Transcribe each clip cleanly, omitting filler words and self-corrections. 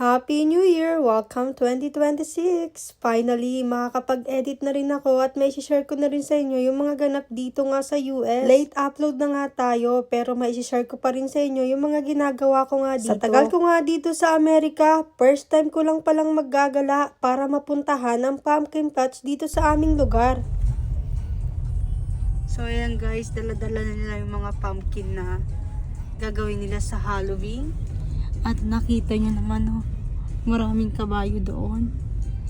Happy New Year! Welcome 2026! Finally, makakapag-edit na rin ako at may share ko na rin sa inyo yung mga ganap dito nga sa US. Late upload na nga tayo pero may share ko pa rin sa inyo yung mga ginagawa ko nga dito. Sa tagal ko nga dito sa Amerika, first time ko lang palang maggagala para mapuntahan ang pumpkin patch dito sa aming lugar. So ayan guys, dala-dala na nila yung mga pumpkin na gagawin nila sa Halloween. At nakita nyo naman, oh, maraming kabayo doon.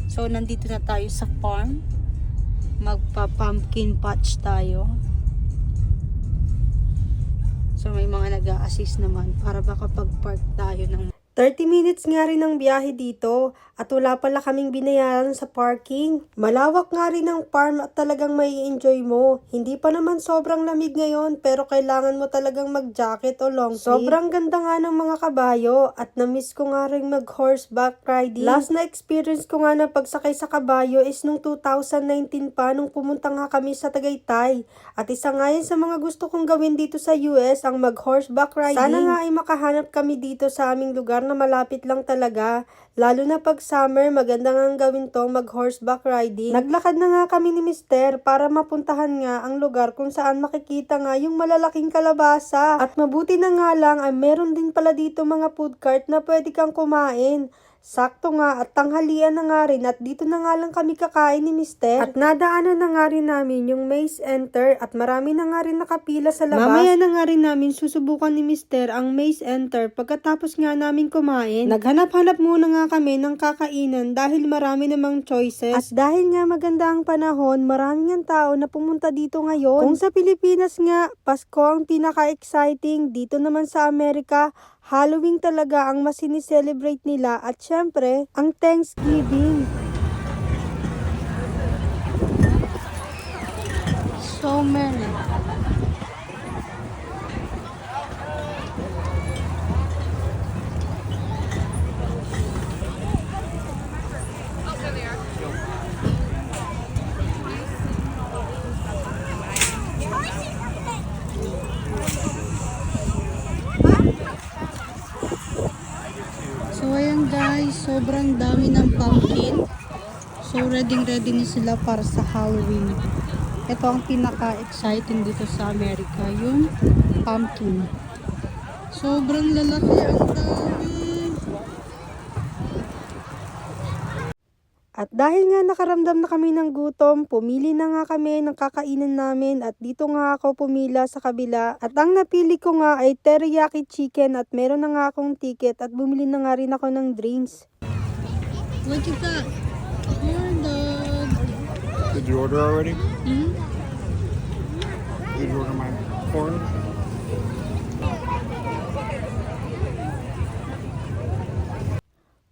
So, nandito na tayo sa farm. Magpa-pumpkin patch tayo. So, may mga nag-a-assist naman para baka pag-park tayo ng 30 minutes nga rin ang biyahe dito at wala pala kaming binayaran sa parking. Malawak nga rin ang farm at talagang may enjoy mo. Hindi pa naman sobrang lamig ngayon pero kailangan mo talagang mag-jacket o long sleeve. Sobrang ganda nga ng mga kabayo at na-miss ko nga rin mag-horseback riding. Last na experience ko nga na pagsakay sa kabayo is nung 2019 pa nung pumunta nga kami sa Tagaytay. At isa nga yan sa mga gusto kong gawin dito sa US ang mag-horseback riding. Sana nga ay makahanap kami dito sa aming lugar na malapit lang talaga. Lalo na pag summer, maganda nga gawin to mag-horseback riding. Naglakad na nga kami ni Mister para mapuntahan nga ang lugar kung saan makikita nga yung malalaking kalabasa. At mabuti na nga lang ay meron din pala dito mga food cart na pwede kang kumain. Sakto nga at tanghalian na nga rin at dito na nga lang kami kakain ni Mister. At nadaanan na nga rin namin yung Maze Enter at marami na nga rin nakapila sa labas. Mamaya na nga rin namin susubukan ni Mister ang Maze Enter pagkatapos nga namin kumain. Naghanap-hanap muna nga kami ng kakainan dahil marami namang choices. At dahil nga maganda ang panahon, maraming ang tao na pumunta dito ngayon. Kung sa Pilipinas nga, Pasko ang pinaka-exciting, dito naman sa Amerika, Halloween talaga ang mas sinicelebrate nila at syempre, ang Thanksgiving. So many. So ayan guys, sobrang dami ng pumpkin. So ready na sila para sa Halloween. Ito ang pinaka-exciting dito sa Amerika, yung pumpkin. Sobrang lalaki, ang dami. At dahil nga nakaramdam na kami ng gutom, pumili na nga kami ng kakainan namin at dito nga ako pumila sa kabila. At ang napili ko nga ay teriyaki chicken at meron na nga akong ticket at bumili na nga rin ako ng drinks. What you got? Corn dog. Did you order already? Hmm? Did you order my corn?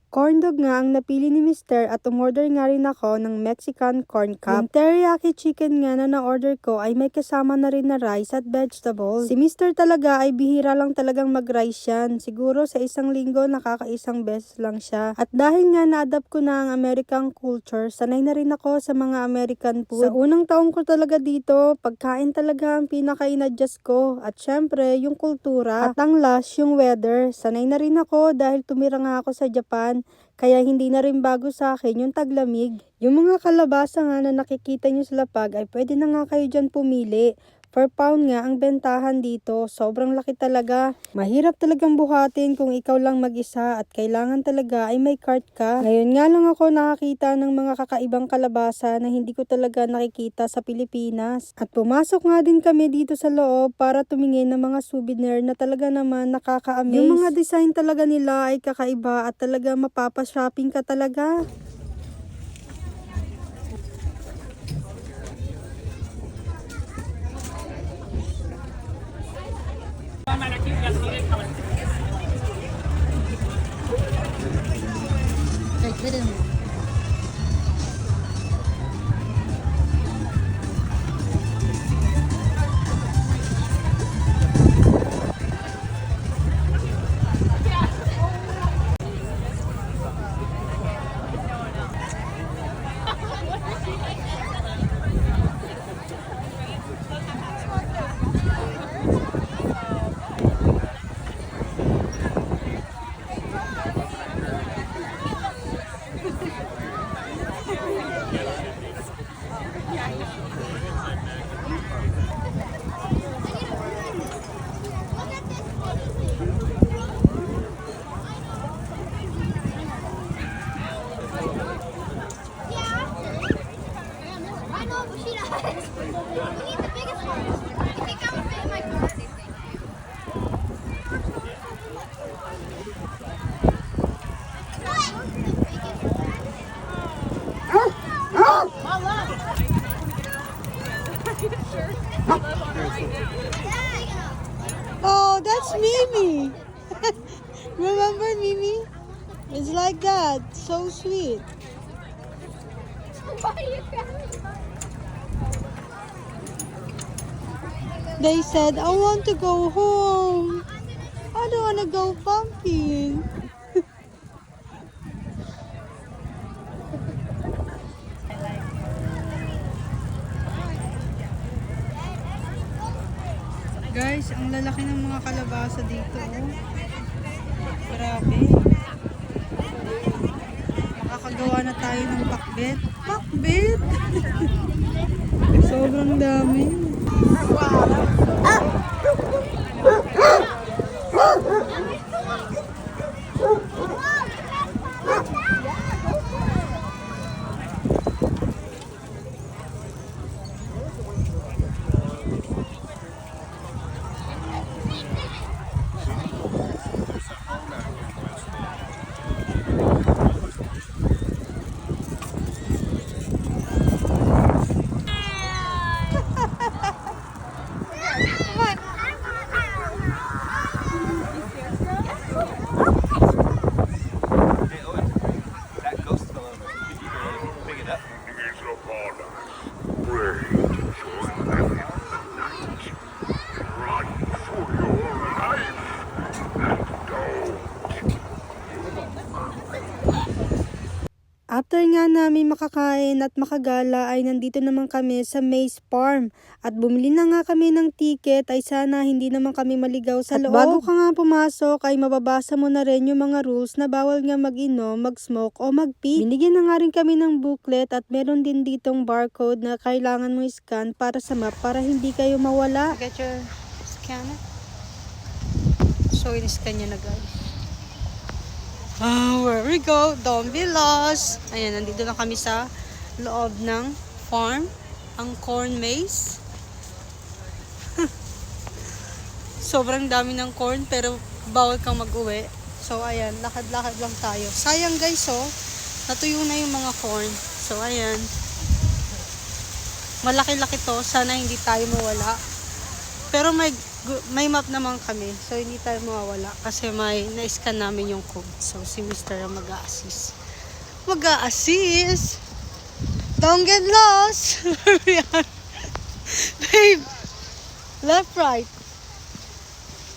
Corn dog nga ang napili ni Mister at umorder nga rin ako ng Mexican corn cup. Yung teriyaki chicken nga na na-order ko ay may kasama na rin na rice at vegetables. Si Mister talaga ay bihira lang talagang mag-rice yan. Siguro sa isang linggo nakakaisang beses lang siya. At dahil nga na-adapt ko na ang American culture, sanay na rin ako sa mga American food. Sa unang taong ko talaga dito, pagkain talaga ang pinaka-inadjust ko. At syempre, yung kultura. At ang last, yung weather. Sanay na rin ako dahil tumira nga ako sa Japan. Kaya hindi na rin bago sa akin yung taglamig. Yung mga kalabasa nga na nakikita nyo sa lapag ay pwede na nga kayo dyan pumili. Per pound nga ang bentahan dito. Sobrang laki talaga. Mahirap talagang buhatin kung ikaw lang mag-isa at kailangan talaga ay may cart ka. Ngayon nga lang ako nakakita ng mga kakaibang kalabasa na hindi ko talaga nakikita sa Pilipinas. At pumasok nga din kami dito sa loob para tumingin ng mga souvenir na talaga naman nakaka-amaze. Yung mga design talaga nila ay kakaiba at talaga mapapa-shopping ka talaga. Oh, that's Mimi. Remember Mimi? It's like that. So sweet. They said, I want to go home. I don't want to go pumping. Guys, ang lalaki ng mga kalabasa dito. Oh. Grabe. Makakagawa na tayo ng pakbet. Pakbet! Sobrang dami. After nga namin makakain at makagala ay nandito naman kami sa Maze Farm at bumili na nga kami ng ticket ay sana hindi naman kami maligaw sa loob. At bago ka nga pumasok ay mababasa mo na rin yung mga rules na bawal nga mag-inom, mag-smoke o mag-pee. Binigyan na nga rin kami ng booklet at meron din ditong barcode na kailangan mo i-scan para sa map para hindi kayo mawala. Get your scanner. So in-scan niya na guys. Where we go, don't be lost. Ayan, nandito na kami sa loob ng farm, ang corn maze. Sobrang dami ng corn pero bawal kang mag-uwi. So ayan, lakad-lakad lang tayo. Sayang guys, oh, natuyo na yung mga corn. So ayan, malaki-laki to, sana hindi tayo mawala. Pero may map naman kami, so hindi tayo mawawala kasi may na-scan namin yung code. So si Mr. ang mag-a-assist. Mag-a-assist! Don't get lost! Babe! Left, right.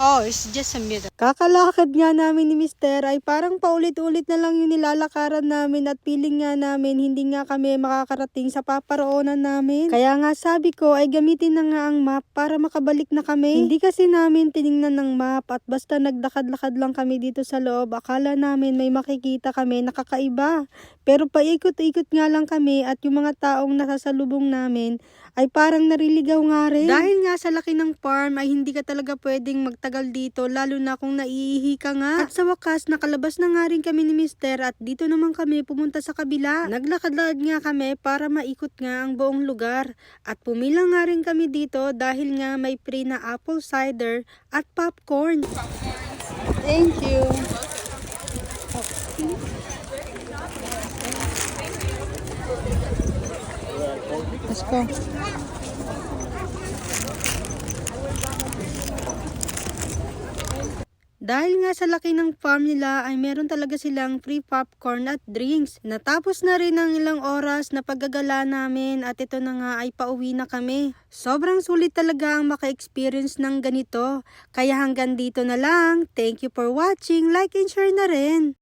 Oh, it's just a middle. Kakalakad nga namin ni Mr. ay parang paulit-ulit na lang yung nilalakaran namin at feeling nga namin hindi nga kami makakarating sa paparoonan namin. Kaya nga sabi ko ay gamitin na nga ang map para makabalik na kami. Hindi kasi namin tiningnan ng map at basta nagdakad-lakad lang kami dito sa loob. Akala namin may makikita kami na kakaiba. Pero paikot-ikot nga lang kami at yung mga taong nasasalubong namin ay parang nariligaw nga rin. Dahil nga sa laki ng farm ay hindi ka talaga pwedeng magtagal dito lalo na kung naiihi ka nga. At sa wakas nakalabas na nga rin kami ni Mr. at dito naman kami pumunta sa kabila. Naglakad-lakad nga kami para maikot nga ang buong lugar. At pumila nga rin kami dito dahil nga may free na apple cider at popcorn. Thank you. Let's go. Dahil nga sa laki ng farm nila ay meron talaga silang free popcorn at drinks. Natapos na rin ang ilang oras na paggagala namin at ito na nga ay pauwi na kami. Sobrang sulit talaga ang maka-experience ng ganito. Kaya hanggang dito na lang. Thank you for watching. Like and share na rin.